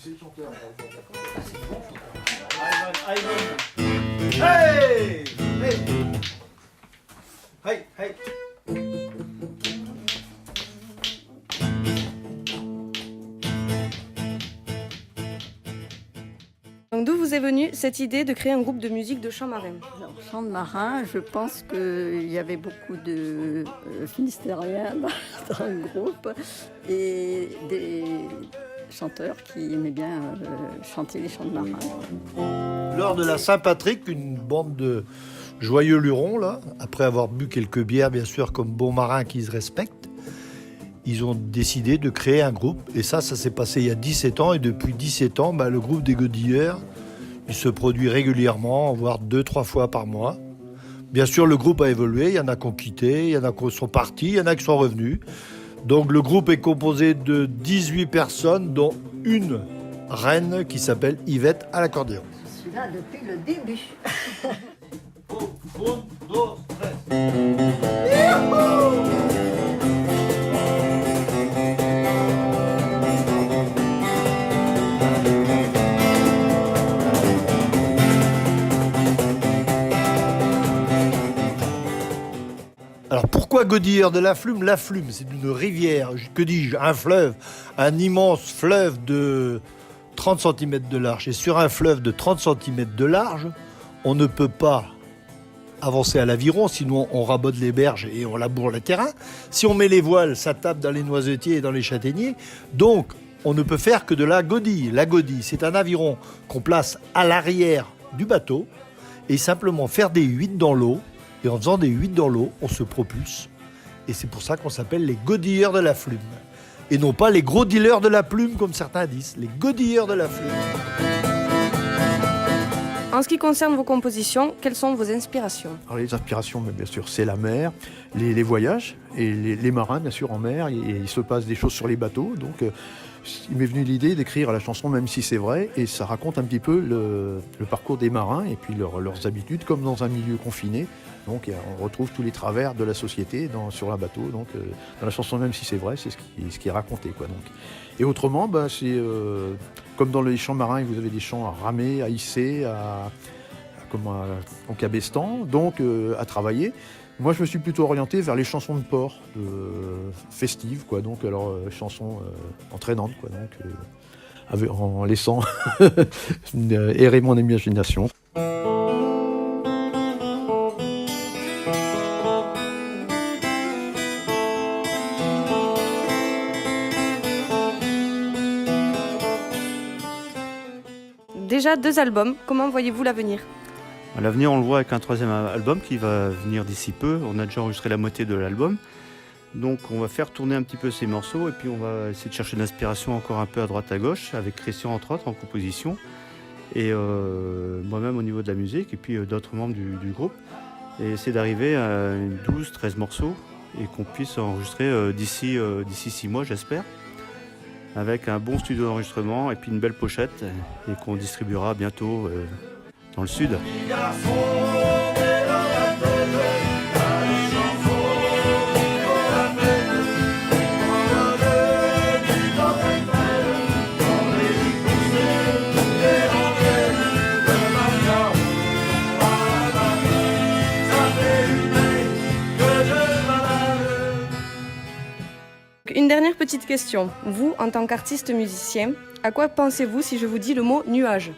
c'est le chanteur. Hey! Hey! Hey! Hey! Donc d'où vous est venue cette idée de créer un groupe de musique de chant marin? Alors, chant de marin, je pense qu'il y avait beaucoup de Finistériens dans le groupe et des chanteurs qui aimaient bien chanter les chants de marin. Lors de la Saint-Patrick, une bande de joyeux lurons, là, après avoir bu quelques bières, bien sûr, comme bons marins qui se respectent, ils ont décidé de créer un groupe. Et ça s'est passé il y a 17 ans. Et depuis 17 ans, le groupe des Godilleurs, il se produit régulièrement, voire 2-3 fois par mois. Bien sûr, le groupe a évolué. Il y en a qui ont quitté, il y en a qui sont partis, il y en a qui sont revenus. Donc le groupe est composé de 18 personnes, dont une reine qui s'appelle Yvette à l'accordéon. Je suis là depuis le début. Alors pourquoi Godilleurs de la Flume? La Flume, c'est une rivière, que dis-je, un fleuve, un immense fleuve de 30 cm de large. Et sur un fleuve de 30 cm de large, on ne peut pas avancer à l'aviron, sinon on rabote les berges et on laboure le terrain. Si on met les voiles, ça tape dans les noisetiers et dans les châtaigniers. Donc, on ne peut faire que de la godille. La godille, c'est un aviron qu'on place à l'arrière du bateau et simplement faire des huit dans l'eau. Et en faisant des huit dans l'eau, on se propulse. Et c'est pour ça qu'on s'appelle les godilleurs de la Flume. Et non pas les gros dealers de la plume, comme certains disent. Les godilleurs de la Flume. En ce qui concerne vos compositions, quelles sont vos inspirations? Alors les inspirations, bien sûr, c'est la mer, les voyages et les marins, bien sûr, en mer. Et il se passe des choses sur les bateaux. Donc, il m'est venu l'idée d'écrire la chanson, même si c'est vrai. Et ça raconte un petit peu le parcours des marins et puis leurs habitudes, comme dans un milieu confiné. Donc, on retrouve tous les travers de la société sur un bateau. Donc, dans la chanson, même si c'est vrai, c'est ce qui est raconté, quoi. Donc. Et autrement, c'est comme dans les chants marins, vous avez des chants à ramer, à hisser, donc à bestan, donc à travailler. Moi, je me suis plutôt orienté vers les chansons de port, festives, quoi. Donc, alors, chansons entraînantes, quoi. Donc, en laissant errer mon imagination. Déjà 2 albums, comment voyez-vous l'avenir? À l'avenir, on le voit avec un 3e album qui va venir d'ici peu. On a déjà enregistré la moitié de l'album. Donc on va faire tourner un petit peu ces morceaux et puis on va essayer de chercher de l'inspiration encore un peu à droite à gauche, avec Christian entre autres en composition et moi-même au niveau de la musique et puis d'autres membres du groupe. Et essayer d'arriver à 12-13 morceaux et qu'on puisse enregistrer d'ici 6 mois, j'espère, avec un bon studio d'enregistrement et puis une belle pochette et qu'on distribuera bientôt dans le sud. Une dernière petite question. Vous, en tant qu'artiste musicien, à quoi pensez-vous si je vous dis le mot nuage?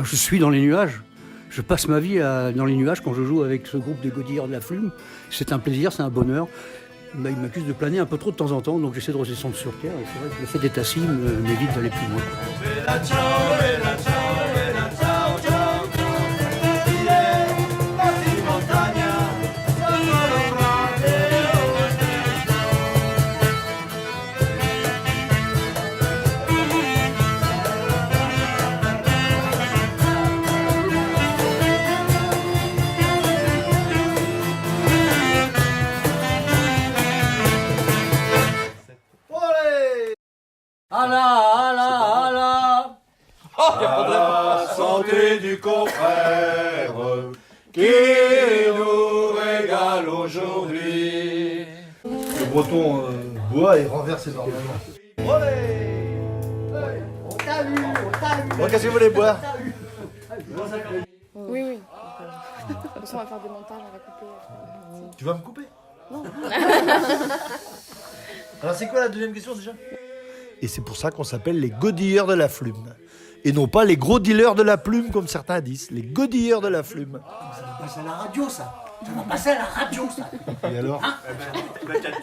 Je suis dans les nuages. Je passe ma vie dans les nuages quand je joue avec ce groupe des Godilleurs de la Flume. C'est un plaisir, c'est un bonheur. Il m'accuse de planer un peu trop de temps en temps, donc j'essaie de redescendre sur terre. Et c'est vrai que le fait d'être assis m'évite d'aller plus loin. La santé du confrère qui nous régale aujourd'hui. Le breton boit et renverse énormément. Olé! Bon, qu'est-ce que vous voulez boire? Oui, oui. De toute façon, on va faire des montages, on va couper. Tu vas me couper? Non. Alors c'est quoi la deuxième question déjà? Et c'est pour ça qu'on s'appelle les godilleurs de la flume. Et non pas les gros dealers de la plume comme certains disent. Les godilleurs de la flume. Ça va passer à la radio, ça. Ça va passer à la radio, ça. Et alors?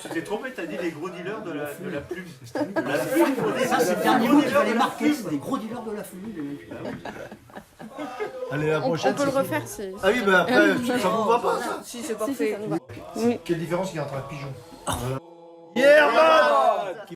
Tu t'es trompé, t'as dit les gros dealers de la plume. Ça, c'est le dernier mot qu'il fallait marquer. C'est des gros dealers de la flume. Allez, la On prochaine. peut le c'est- refaire si. Ah oui, mais après, ça vous va pas ça? Si, c'est parfait. Quelle différence il y a entre un pigeon? Yerba